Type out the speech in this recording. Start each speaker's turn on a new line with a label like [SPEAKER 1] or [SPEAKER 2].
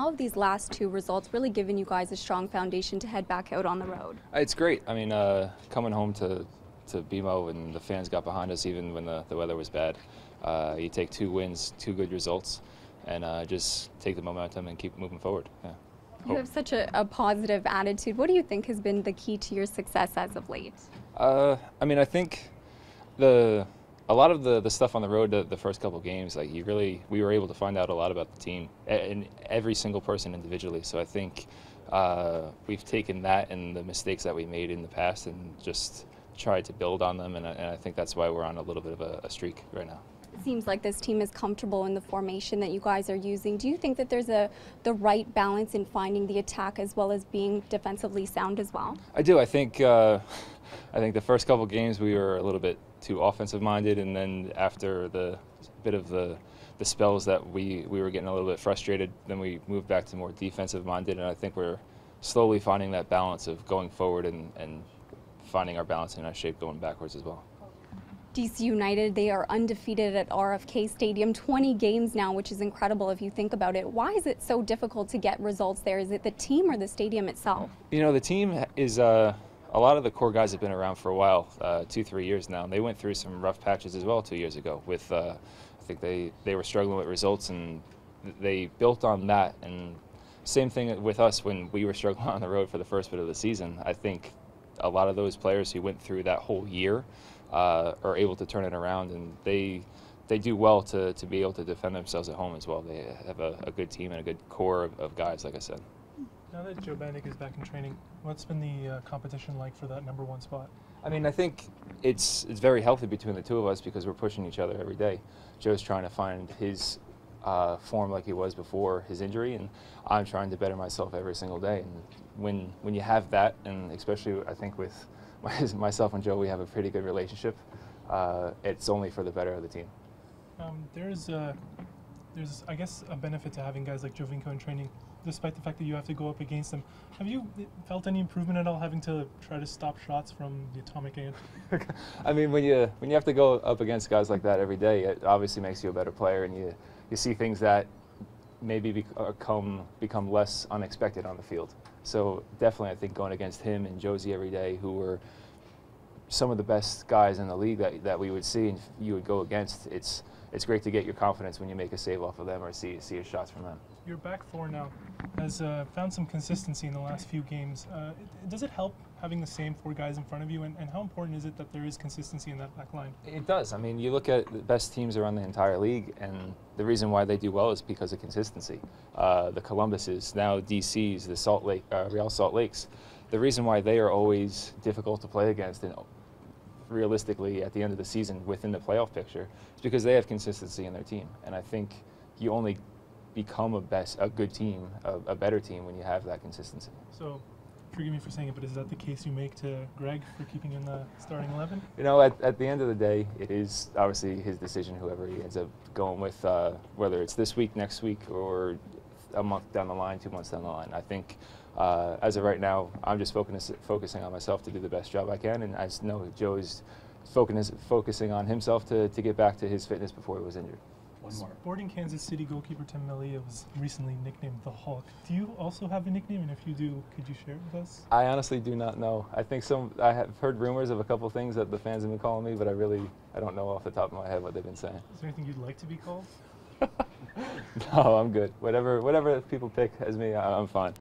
[SPEAKER 1] How have these last two results really given you guys a strong foundation to head back out on the road?
[SPEAKER 2] It's great. I mean, coming home to BMO and the fans got behind us even when the weather was bad. You take 2 wins, 2 good results, and just take the momentum and keep moving forward. Yeah.
[SPEAKER 1] You have such a positive attitude. What do you think has been the key to your success as of late?
[SPEAKER 2] I mean, I think a lot of the stuff on the road, the first couple games, like we were able to find out a lot about the team and every single person individually. So I think we've taken that and the mistakes that we made in the past and just tried to build on them, and I think that's why we're on a little bit of a streak right now.
[SPEAKER 1] It seems like this team is comfortable in the formation that you guys are using. Do you think that there's the right balance in finding the attack as well as being defensively sound as well?
[SPEAKER 2] I do. I think the first couple games we were a little bit too offensive minded, and then after the bit of the spells that we were getting a little bit frustrated, then we moved back to more defensive minded, and I think we're slowly finding that balance of going forward and finding our balance in our shape going backwards as well.
[SPEAKER 1] DC United, they are undefeated at RFK Stadium, 20 games now, which is incredible if you think about it. Why is it so difficult to get results there? Is it the team or the stadium itself? You
[SPEAKER 2] know, the team is, a lot of the core guys have been around for a while, 2-3 years now, and they went through some rough patches as well 2 years ago with, I think they were struggling with results, and they built on that. And same thing with us when we were struggling on the road for the first bit of the season. I think a lot of those players who went through that whole year are able to turn it around, and they do well to be able to defend themselves at home as well. They have a good team and a good core of guys, like I said.
[SPEAKER 3] Now that Joe Bannick is back in training, what's been the competition like for that #1 spot?
[SPEAKER 2] I mean, I think it's very healthy between the two of us because we're pushing each other every day. Joe's trying to find his form like he was before his injury, and I'm trying to better myself every single day. And when you have that, and especially I think with myself and Joe, we have a pretty good relationship. It's only for the better of the team.
[SPEAKER 3] There's I guess a benefit to having guys like Jovinko in training, despite the fact that you have to go up against them. Have you felt any improvement at all having to try to stop shots from the atomic ant?
[SPEAKER 2] I mean, when you have to go up against guys like that every day, it obviously makes you a better player, and you see things that maybe become less unexpected on the field. So definitely, I think going against him and Josie every day, who were some of the best guys in the league that we would see and you would go against, it's great to get your confidence when you make a save off of them or see a shots from them.
[SPEAKER 3] Your back four now has found some consistency in the last few games. Does it help having the same 4 guys in front of you, and how important is it that there is consistency in that back line?
[SPEAKER 2] It does. I mean, you look at the best teams around the entire league, and the reason why they do well is because of consistency. The Columbuses, now DCs, the Real Salt Lakes, the reason why they are always difficult to play against and realistically at the end of the season within the playoff picture is because they have consistency in their team. And I think you only become a good team, a better team when you have that consistency.
[SPEAKER 3] So, forgive me for saying it, but is that the case you make to Greg for keeping in the starting 11?
[SPEAKER 2] You know, at the end of the day, it is obviously his decision, whoever he ends up going with, whether it's this week, next week, or a month down the line, 2 months down the line. I think as of right now, I'm just focusing on myself to do the best job I can, and I know Joe is focusing on himself to get back to his fitness before he was injured.
[SPEAKER 3] One more. Sporting Kansas City goalkeeper Tim Melia was recently nicknamed the Hulk. Do you also have a nickname, and if you do, could you share it with us?
[SPEAKER 2] I honestly do not know. I think I have heard rumors of a couple things that the fans have been calling me, but I don't know off the top of my head what they've been saying.
[SPEAKER 3] Is there anything you'd like to be called?
[SPEAKER 2] No, I'm good. Whatever people pick as me, I'm fine.